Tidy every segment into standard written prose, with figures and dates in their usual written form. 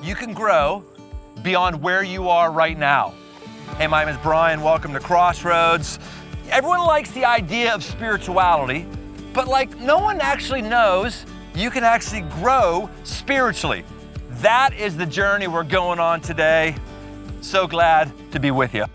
you can grow beyond where you are right now. Hey, my name is Brian. Welcome to Crossroads. Everyone likes the idea of spirituality, but no one actually knows you can actually grow spiritually. That is the journey we're going on today. So glad to be with you.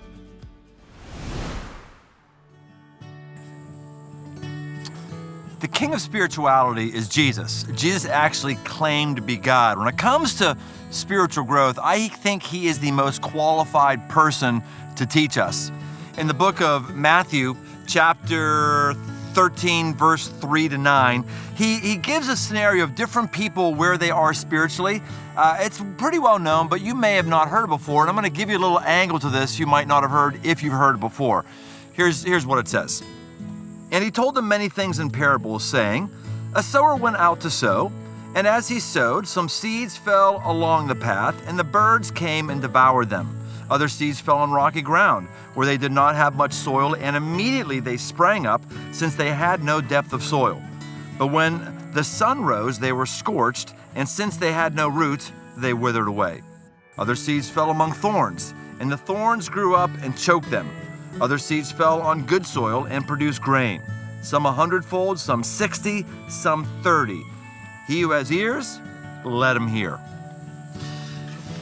The king of spirituality is Jesus. Jesus actually claimed to be God. When it comes to spiritual growth, I think he is the most qualified person to teach us. In the book of Matthew, chapter 13, verse 3 to 9, he gives a scenario of different people where they are spiritually. It's pretty well known, but you may have not heard it before, and I'm going to give you a little angle to this you might not have heard if you've heard it before. Here's what it says. And he told them many things in parables, saying, a sower went out to sow, and as he sowed, some seeds fell along the path, and the birds came and devoured them. Other seeds fell on rocky ground, where they did not have much soil, and immediately they sprang up, since they had no depth of soil. But when the sun rose, they were scorched, and since they had no roots, they withered away. Other seeds fell among thorns, and the thorns grew up and choked them. Other seeds fell on good soil and produced grain, some 100-fold, some 60, some 30. He who has ears, let him hear.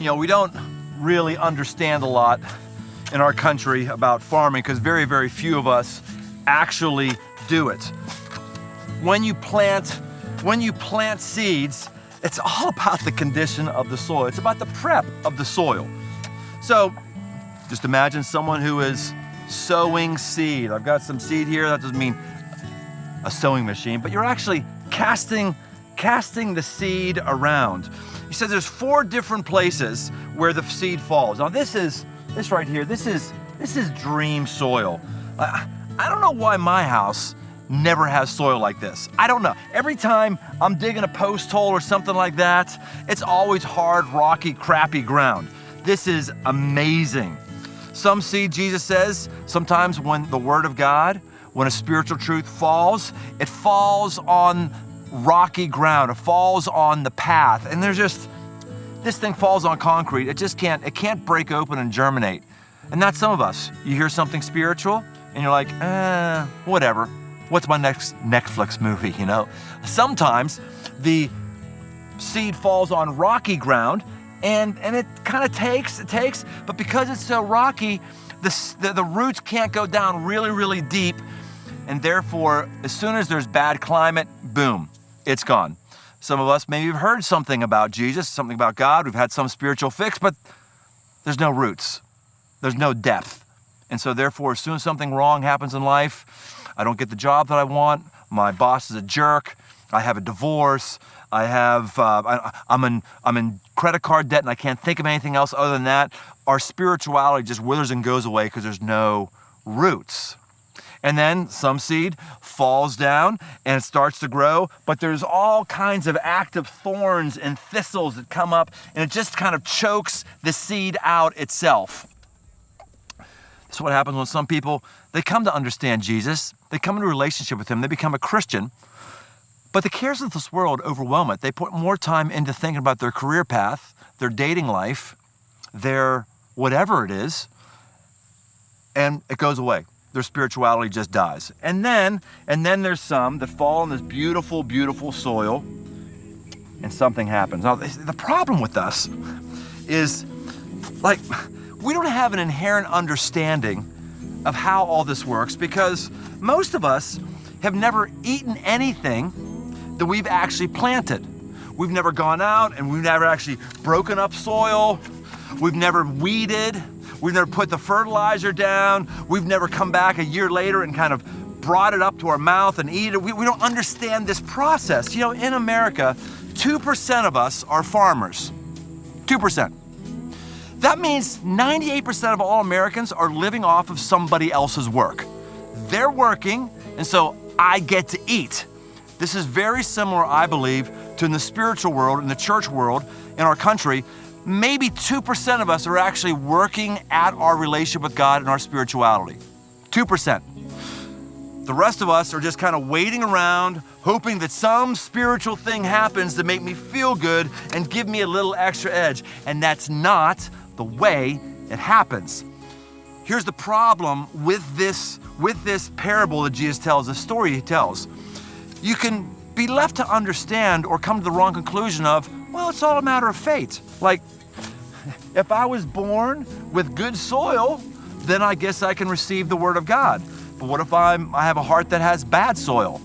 We don't really understand a lot in our country about farming because very, very few of us actually do it. When you plant seeds, it's all about the condition of the soil. It's about the prep of the soil. So just imagine someone who is sowing seed. I've got some seed here. That doesn't mean a sewing machine, but you're actually casting the seed around. He says there's 4 different places where the seed falls. Now this right here, this is dream soil. I don't know why my house never has soil like this. I don't know. Every time I'm digging a post hole or something like that, it's always hard, rocky, crappy ground. This is amazing. Some seed, Jesus says, sometimes when the Word of God, when a spiritual truth falls, it falls on rocky ground. It falls on the path. And this thing falls on concrete. It can't break open and germinate. And that's some of us. You hear something spiritual and you're like, whatever. What's my next Netflix movie, Sometimes the seed falls on rocky ground and it kind of takes, but because it's so rocky, the roots can't go down really, really deep. And therefore, as soon as there's bad climate, boom, it's gone. Some of us maybe have heard something about Jesus, something about God. We've had some spiritual fix, but there's no roots. There's no depth. And so therefore, as soon as something wrong happens in life, I don't get the job that I want, my boss is a jerk, I have a divorce, I'm in credit card debt and I can't think of anything else other than that. Our spirituality just withers and goes away because there's no roots. And then some seed falls down and it starts to grow, but there's all kinds of active thorns and thistles that come up and it just kind of chokes the seed out itself. That's what happens when some people, they come to understand Jesus, they come into a relationship with him, they become a Christian, but the cares of this world overwhelm it. They put more time into thinking about their career path, their dating life, their whatever it is, and it goes away. Their spirituality just dies. And then there's some that fall in this beautiful, beautiful soil, and something happens. Now, the problem with us is, we don't have an inherent understanding of how all this works because most of us have never eaten anything that we've actually planted. We've never gone out and we've never actually broken up soil. We've never weeded. We've never put the fertilizer down. We've never come back a year later and kind of brought it up to our mouth and eat it. We don't understand this process. In America, 2% of us are farmers. 2%. That means 98% of all Americans are living off of somebody else's work. They're working, and so I get to eat. This is very similar, I believe, to in the spiritual world, in the church world, in our country. Maybe 2% of us are actually working at our relationship with God and our spirituality. 2%. The rest of us are just kind of waiting around, hoping that some spiritual thing happens to make me feel good and give me a little extra edge. And that's not the way it happens. Here's the problem with this parable that Jesus tells, the story he tells. You can be left to understand or come to the wrong conclusion of, well, it's all a matter of fate. Like, if I was born with good soil, then I guess I can receive the word of God. But what if I have a heart that has bad soil?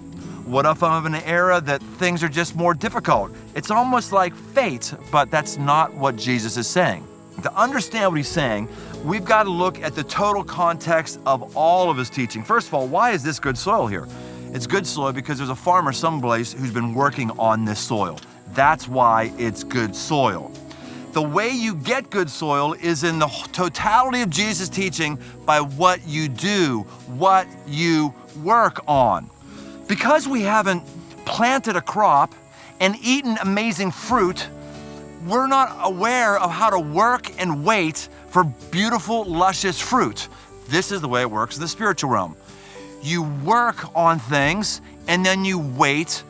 What if I'm in an era that things are just more difficult? It's almost like fate, but that's not what Jesus is saying. To understand what he's saying, we've got to look at the total context of all of his teaching. First of all, why is this good soil here? It's good soil because there's a farmer someplace who's been working on this soil. That's why it's good soil. The way you get good soil is in the totality of Jesus' teaching by what you do, what you work on. Because we haven't planted a crop and eaten amazing fruit, we're not aware of how to work and wait for beautiful, luscious fruit. This is the way it works in the spiritual realm. You work on things and then you wait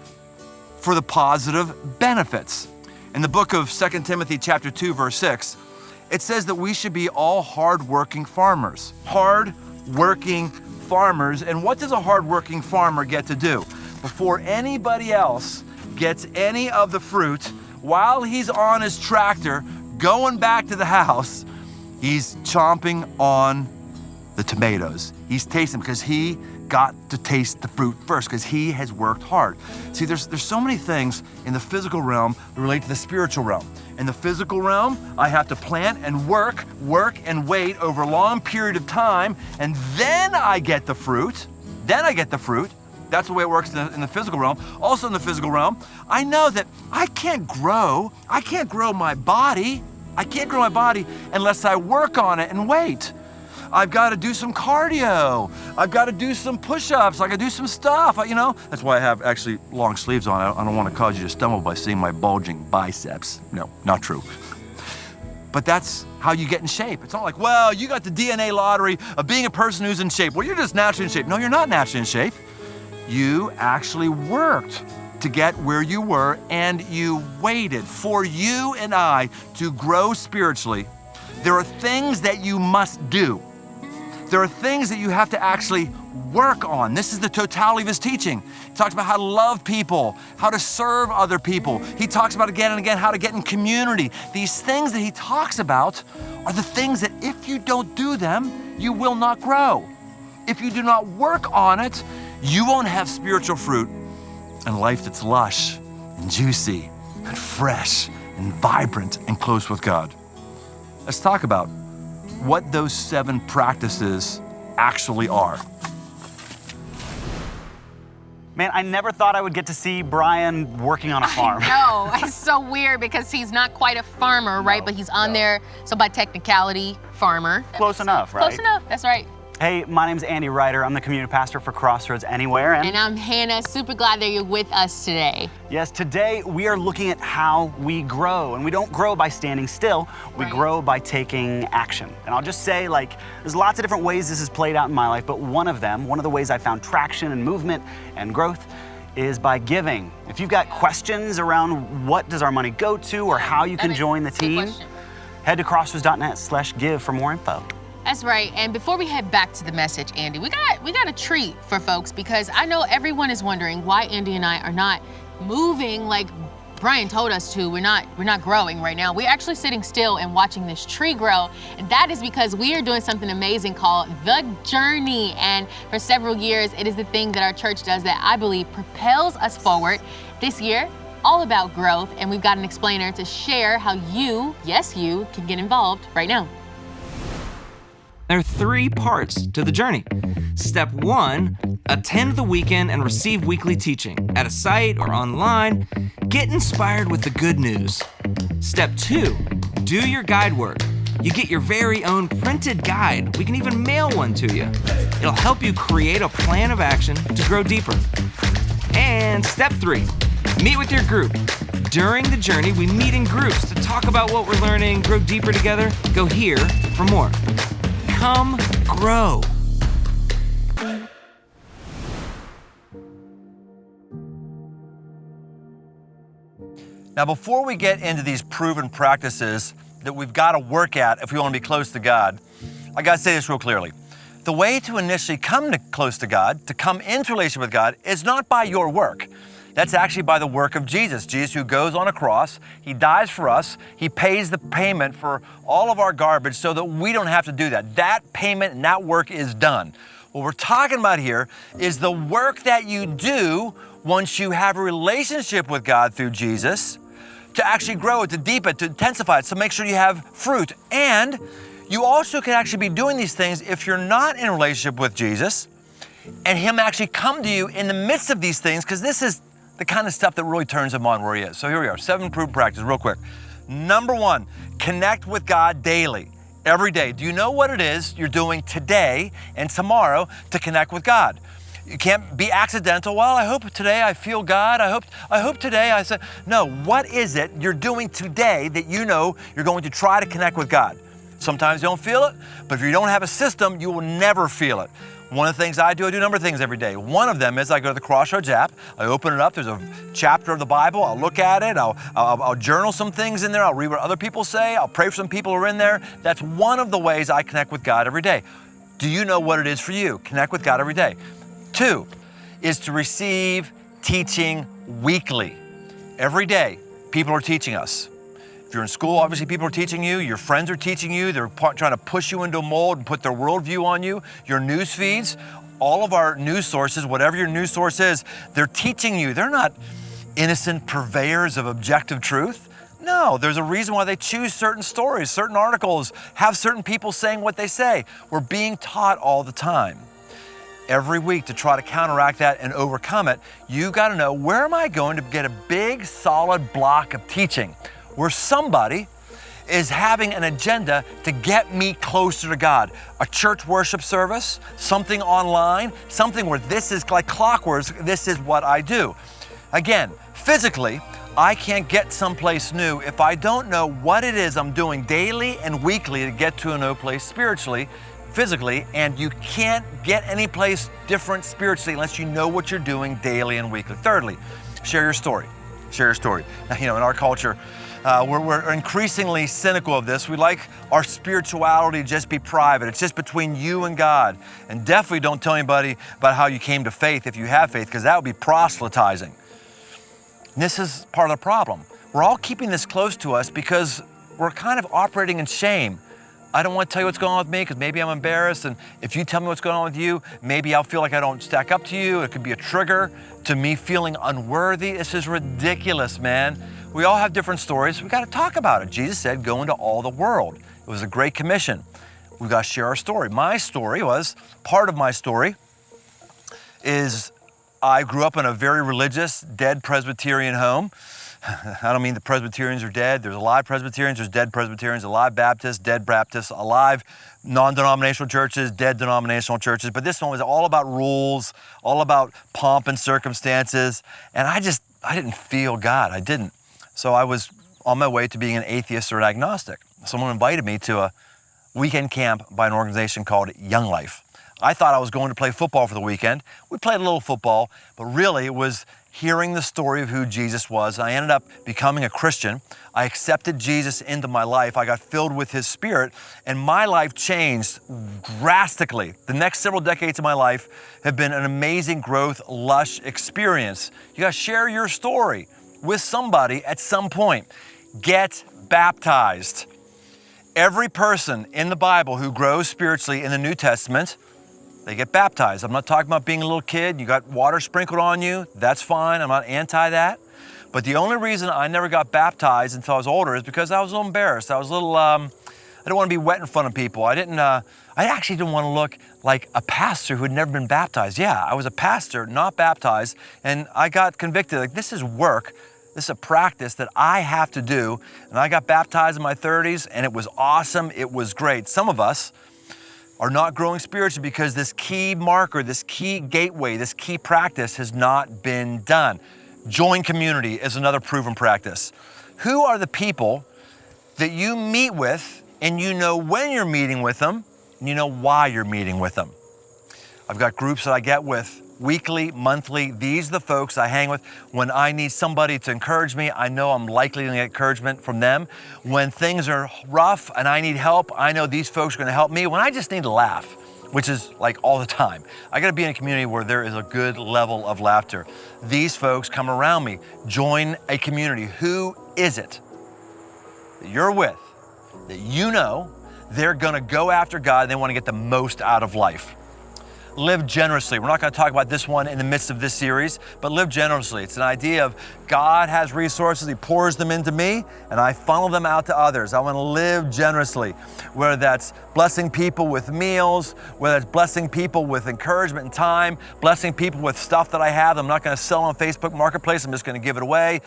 for the positive benefits. In the book of 2 Timothy chapter 2, verse 6, it says that we should be all hard-working farmers. Hard-working farmers. And what does a hard-working farmer get to do? Before anybody else gets any of the fruit, while he's on his tractor going back to the house, he's chomping on the tomatoes. He's tasting because he got to taste the fruit first because he has worked hard. See, there's so many things in the physical realm that relate to the spiritual realm. In the physical realm, I have to plant and work and wait over a long period of time, and then I get the fruit. That's the way it works in the physical realm. Also in the physical realm, I know that I can't grow my body. I can't grow my body unless I work on it and wait. I've got to do some cardio. I've got to do some push-ups. I got to do some stuff, That's why I have actually long sleeves on. I don't want to cause you to stumble by seeing my bulging biceps. No, not true. But that's how you get in shape. It's not like, well, you got the DNA lottery of being a person who's in shape. Well, you're just naturally in shape. No, you're not naturally in shape. You actually worked to get where you were, and you waited. For you and I to grow spiritually, there are things that you must do. There are things that you have to actually work on. This is the totality of his teaching. He talks about how to love people, how to serve other people. He talks about again and again how to get in community. These things that he talks about are the things that if you don't do them, you will not grow. If you do not work on it, you won't have spiritual fruit and life that's lush and juicy and fresh and vibrant and close with God. Let's talk about what those 7 practices actually are. Man, I never thought I would get to see Brian working on a farm. No, it's so weird because he's not quite a farmer, right? But he's on there, so by technicality, farmer. Close enough, right? Close enough, that's right. Hey, my name's Andy Ryder. I'm the community pastor for Crossroads Anywhere. And I'm Hannah, super glad that you're with us today. Yes, today we are looking at how we grow. And we don't grow by standing still, we grow by taking action. And I'll just say, there's lots of different ways this has played out in my life, but one of the ways I found traction and movement and growth is by giving. If you've got questions around what does our money go to or how you can join the team, head to crossroads.net/give for more info. That's right, and before we head back to the message, Andy, we got a treat for folks because I know everyone is wondering why Andy and I are not moving like Brian told us to. We're not growing right now. We're actually sitting still and watching this tree grow, and that is because we are doing something amazing called The Journey, and for several years, it is the thing that our church does that I believe propels us forward. This year, all about growth, and we've got an explainer to share how you, yes you, can get involved right now. There are 3 parts to the journey. Step 1, attend the weekend and receive weekly teaching at a site or online. Get inspired with the good news. Step 2, do your guide work. You get your very own printed guide. We can even mail one to you. It'll help you create a plan of action to grow deeper. And step 3, meet with your group. During the journey, we meet in groups to talk about what we're learning, grow deeper together. Go here for more. Come grow. Now, before we get into these proven practices that we've got to work at if we want to be close to God, I got to say this real clearly. The way to initially come close to God, to come into relationship with God, is not by your work. That's actually by the work of Jesus. Jesus who goes on a cross, he dies for us, he pays the payment for all of our garbage so that we don't have to do that. That payment and that work is done. What we're talking about here is the work that you do once you have a relationship with God through Jesus to actually grow it, to deepen it, to intensify it, so make sure you have fruit. And you also can actually be doing these things if you're not in a relationship with Jesus and him actually come to you in the midst of these things, because this is the kind of stuff that really turns him on where he is. So here we are, 7 proven practices, real quick. Number 1, connect with God daily, every day. Do you know what it is you're doing today and tomorrow to connect with God? You can't be accidental. Well, I hope today I feel God. I hope today I say, no, what is it you're doing today that you know you're going to try to connect with God? Sometimes you don't feel it, but if you don't have a system, you will never feel it. One of the things I do a number of things every day. One of them is I go to the Crossroads app, I open it up, there's a chapter of the Bible, I'll look at it, I'll journal some things in there, I'll read what other people say, I'll pray for some people who are in there. That's one of the ways I connect with God every day. Do you know what it is for you? Connect with God every day. 2 is to receive teaching weekly. Every day, people are teaching us. If you're in school, obviously people are teaching you, your friends are teaching you, they're trying to push you into a mold and put their worldview on you, your news feeds, all of our news sources, whatever your news source is, they're teaching you. They're not innocent purveyors of objective truth. No, there's a reason why they choose certain stories, certain articles, have certain people saying what they say. We're being taught all the time. Every week, to try to counteract that and overcome it, you got to know, where am I going to get a big, solid block of teaching where somebody is having an agenda to get me closer to God? A church worship service, something online, something where this is like clockwork, this is what I do. Again, physically, I can't get someplace new if I don't know what it is I'm doing daily and weekly to get to a new place spiritually, physically, and you can't get any place different spiritually unless you know what you're doing daily and weekly. Thirdly, share your story. Share your story. Now, you know, in our culture, we're increasingly cynical of this. We like our spirituality to just be private. It's just between you and God. And definitely don't tell anybody about how you came to faith if you have faith, because that would be proselytizing. And this is part of the problem. We're all keeping this close to us because we're kind of operating in shame. I don't want to tell you what's going on with me because maybe I'm embarrassed, and if you tell me what's going on with you, maybe I'll feel like I don't stack up to you. It could be a trigger to me feeling unworthy. This is ridiculous, man. We all have different stories. We got to talk about it. Jesus said, go into all the world. It was a great commission. We got to share our story. My story was, part of my story is I grew up in a very religious, dead Presbyterian home. I don't mean the Presbyterians are dead. There's alive Presbyterians, there's dead Presbyterians, alive Baptists, dead Baptists, alive non-denominational churches, dead denominational churches. But this one was all about rules, all about pomp and circumstances. And I didn't feel God. I didn't. So I was on my way to being an atheist or an agnostic. Someone invited me to a weekend camp by an organization called Young Life. I thought I was going to play football for the weekend. We played a little football, but really it was hearing the story of who Jesus was. I ended up becoming a Christian. I accepted Jesus into my life. I got filled with his spirit, and my life changed drastically. The next several decades of my life have been an amazing growth, lush experience. You gotta share your story with somebody at some point. Get baptized. Every person in the Bible who grows spiritually in the New Testament, they get baptized. I'm not talking about being a little kid. You got water sprinkled on you. That's fine. I'm not anti that. But the only reason I never got baptized until I was older is because I was a little embarrassed. I was a little, I didn't want to be wet in front of people. I actually didn't want to look like a pastor who had never been baptized. Yeah, I was a pastor, not baptized. And I got convicted. Like, this is work. This is a practice that I have to do. And I got baptized in my 30s, and it was awesome. It was great. Some of us are not growing spiritually because this key marker, this key gateway, this key practice has not been done. Join community is another proven practice. Who are the people that you meet with and you know when you're meeting with them and you know why you're meeting with them? I've got groups that I get with weekly, monthly. These are the folks I hang with. When I need somebody to encourage me, I know I'm likely to get encouragement from them. When things are rough and I need help, I know these folks are gonna help me. When I just need to laugh, which is like all the time, I gotta be in a community where there is a good level of laughter. These folks come around me. Join a community. Who is it that you're with, that you know they're gonna go after God and they wanna get the most out of life? Live generously. We're not going to talk about this one in the midst of this series, but live generously. It's an idea of God has resources, He pours them into me, and I funnel them out to others. I want to live generously, whether that's blessing people with meals, whether that's blessing people with encouragement and time, blessing people with stuff that I have. I'm not going to sell on Facebook Marketplace. I'm just going to give it away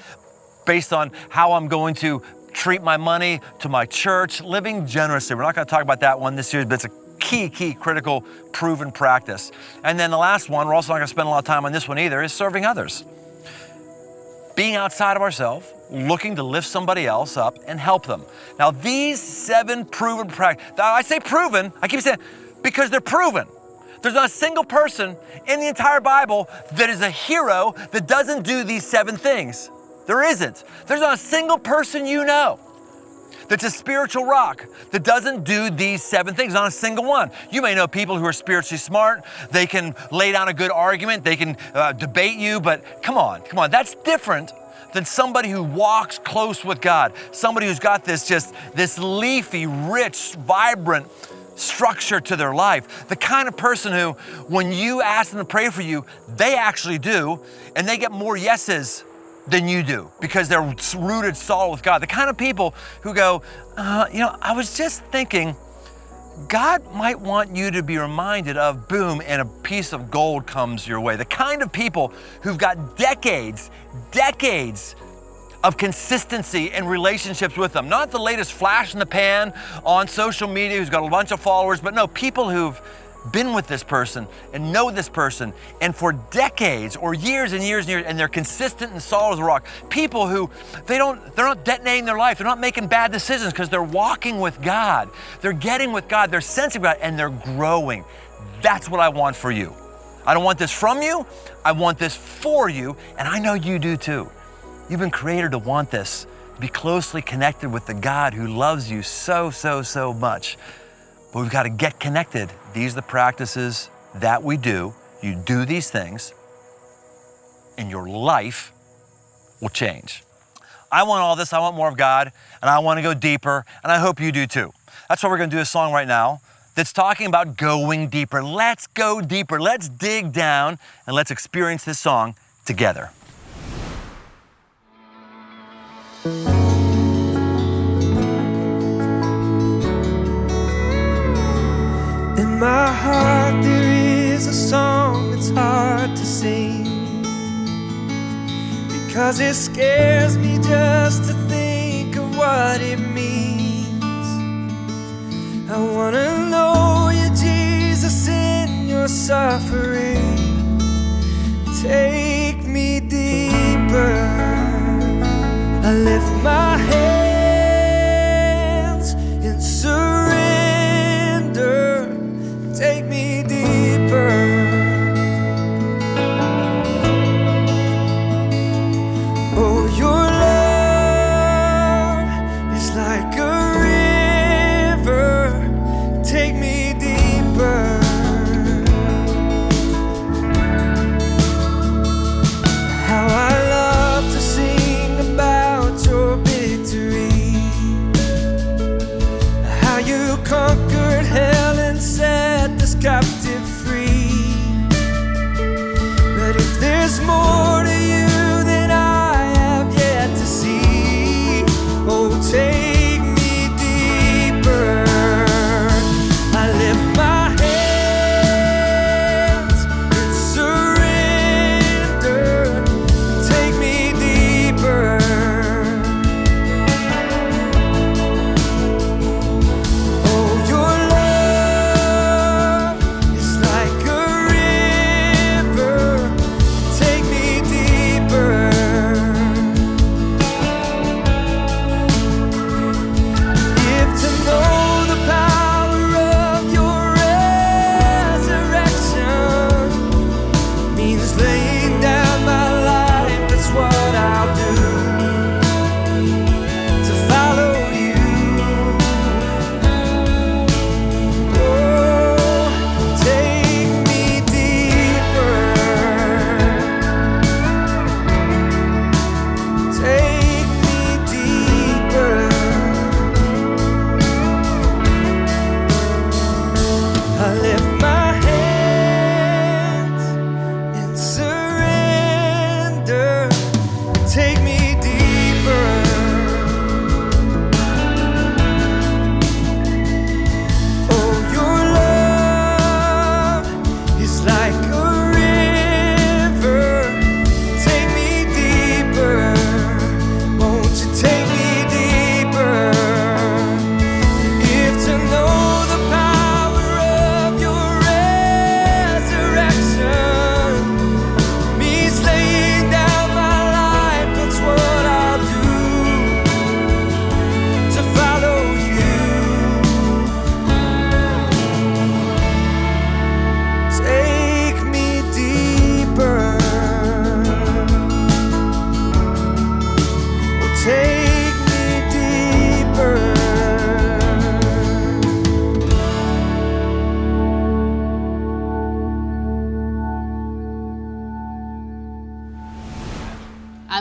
based on how I'm going to treat my money to my church. Living generously. We're not going to talk about that one this series, but it's a key, critical, proven practice. And then the last one, we're also not gonna spend a lot of time on this one either, is serving others. Being outside of ourselves, looking to lift somebody else up and help them. Now these 7 proven practices, I say proven, I keep saying, because they're proven. There's not a single person in the entire Bible that is a hero that doesn't do these 7 things. There isn't. There's not a single person you know that's a spiritual rock that doesn't do these 7 things, not a single one. You may know people who are spiritually smart. They can lay down a good argument. They can debate you, but come on. That's different than somebody who walks close with God. Somebody who's got this leafy, rich, vibrant structure to their life. The kind of person who, when you ask them to pray for you, they actually do, and they get more yeses than you do because they're rooted solid with God. The kind of people who go, I was just thinking, God might want you to be reminded of, boom, and a piece of gold comes your way. The kind of people who've got decades of consistency in relationships with them. Not the latest flash in the pan on social media who's got a bunch of followers, but no, people who've been with this person and know this person and for decades or years and years and years, and they're consistent and solid as a rock. People who they're not detonating their life. They're not making bad decisions because they're walking with God. They're getting with God. They're sensing God and they're growing. That's what I want for you. I don't want this from you. I want this for you. And I know you do too. You've been created to want this, to be closely connected with the God who loves you so much. But we've got to get connected. These are the practices that we do. You do these things, and your life will change. I want all this. I want more of God, and I want to go deeper, and I hope you do too. That's why we're going to do a song right now that's talking about going deeper. Let's go deeper. Let's dig down, and let's experience this song together. In my heart there is a song that's hard to sing, because it scares me just to think of what it means. I wanna know you, Jesus, in your suffering. Take me deeper. I lift my hands in surrender. Take me deeper. Oh, your love is like a river. Take me deeper.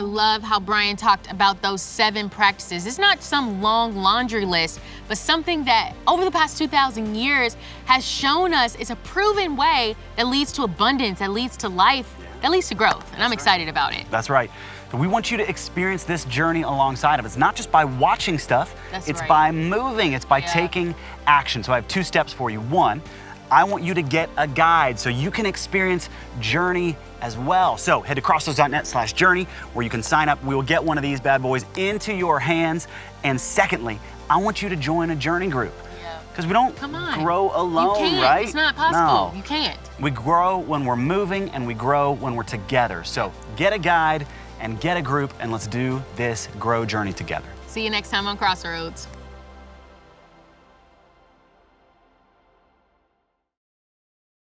love how Brian talked about those 7 practices. It's not some long laundry list, but something that over the past 2,000 years has shown us is a proven way that leads to abundance, that leads to life, that leads to growth. And I'm excited about it. That's right. So we want you to experience this journey alongside of us, not just by watching stuff, it's right. by moving, it's by taking action. So I have 2 steps for you. 1, I want you to get a guide so you can experience Journey as well. So head to crossroads.net/journey where you can sign up. We will get one of these bad boys into your hands. And secondly, I want you to join a Journey group. Because we don't grow alone, you can't. right? It's not possible. No. You can't. We grow when we're moving and we grow when we're together. So get a guide and get a group and let's do this Grow Journey together. See you next time on Crossroads.